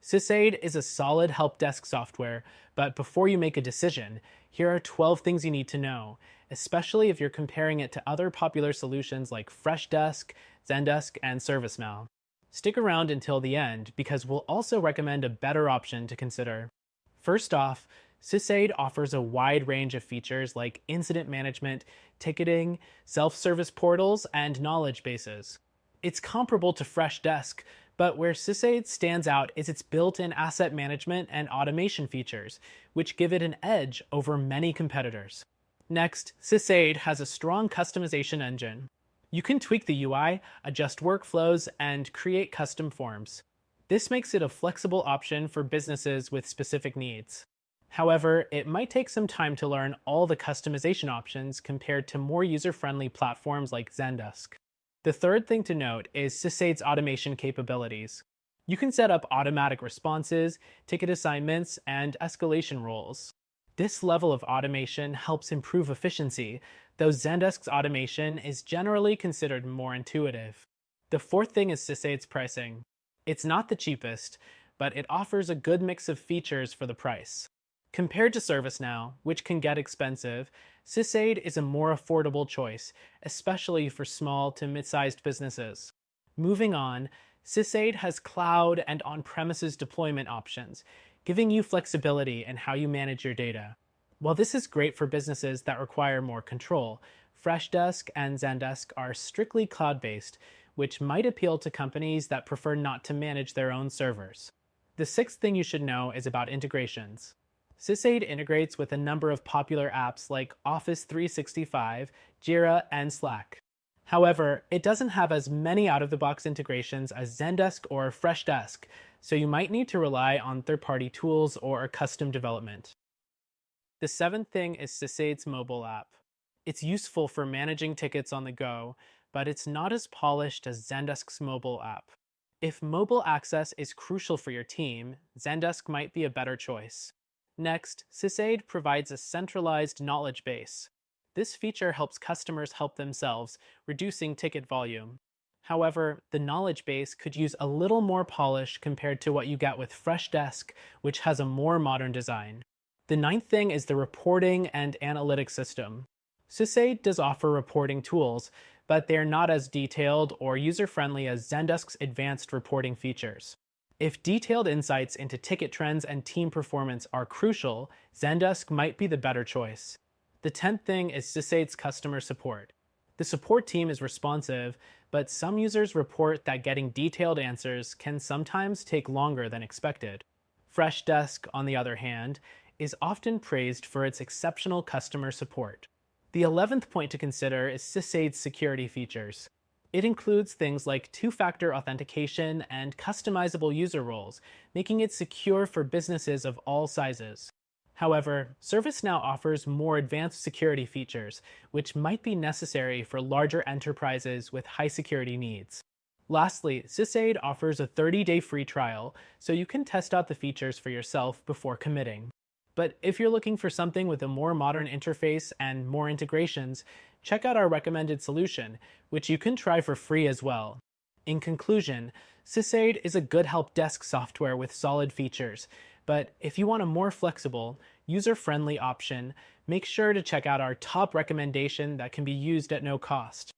SysAid is a solid help desk software, but before you make a decision, here are 12 things you need to know, especially if you're comparing it to other popular solutions like Freshdesk, Zendesk, and ServiceNow. Stick around until the end because we'll also recommend a better option to consider. First off, SysAid offers a wide range of features like incident management, ticketing, self-service portals, and knowledge bases. It's comparable to Freshdesk, but where SysAid stands out is its built-in asset management and automation features, which give it an edge over many competitors. Next, SysAid has a strong customization engine. You can tweak the UI, adjust workflows, and create custom forms. This makes it a flexible option for businesses with specific needs. However, it might take some time to learn all the customization options compared to more user-friendly platforms like Zendesk. The third thing to note is SysAid's automation capabilities. You can set up automatic responses, ticket assignments, and escalation roles. This level of automation helps improve efficiency, though Zendesk's automation is generally considered more intuitive. The fourth thing is SysAid's pricing. It's not the cheapest, but it offers a good mix of features for the price. Compared to ServiceNow, which can get expensive, SysAid is a more affordable choice, especially for small to mid-sized businesses. Moving on, SysAid has cloud and on-premises deployment options, giving you flexibility in how you manage your data. While this is great for businesses that require more control, Freshdesk and Zendesk are strictly cloud-based, which might appeal to companies that prefer not to manage their own servers. The sixth thing you should know is about integrations. SysAid integrates with a number of popular apps like Office 365, Jira, and Slack. However, it doesn't have as many out-of-the-box integrations as Zendesk or Freshdesk, so you might need to rely on third-party tools or custom development. The seventh thing is SysAid's mobile app. It's useful for managing tickets on the go, but it's not as polished as Zendesk's mobile app. If mobile access is crucial for your team, Zendesk might be a better choice. Next, SysAid provides a centralized knowledge base. This feature helps customers help themselves, reducing ticket volume. However, the knowledge base could use a little more polish compared to what you get with Freshdesk, which has a more modern design. The ninth thing is the reporting and analytics system. SysAid does offer reporting tools, but they're not as detailed or user-friendly as Zendesk's advanced reporting features. If detailed insights into ticket trends and team performance are crucial, Zendesk might be the better choice. The 10th thing is SysAid's customer support. The support team is responsive, but some users report that getting detailed answers can sometimes take longer than expected. Freshdesk, on the other hand, is often praised for its exceptional customer support. The 11th point to consider is SysAid's security features. It includes things like two-factor authentication and customizable user roles, making it secure for businesses of all sizes. However, ServiceNow offers more advanced security features, which might be necessary for larger enterprises with high security needs. Lastly, SysAid offers a 30-day free trial, so you can test out the features for yourself before committing. But if you're looking for something with a more modern interface and more integrations, check out our recommended solution, which you can try for free as well. In conclusion, SysAid is a good help desk software with solid features, but if you want a more flexible, user-friendly option, make sure to check out our top recommendation that can be used at no cost.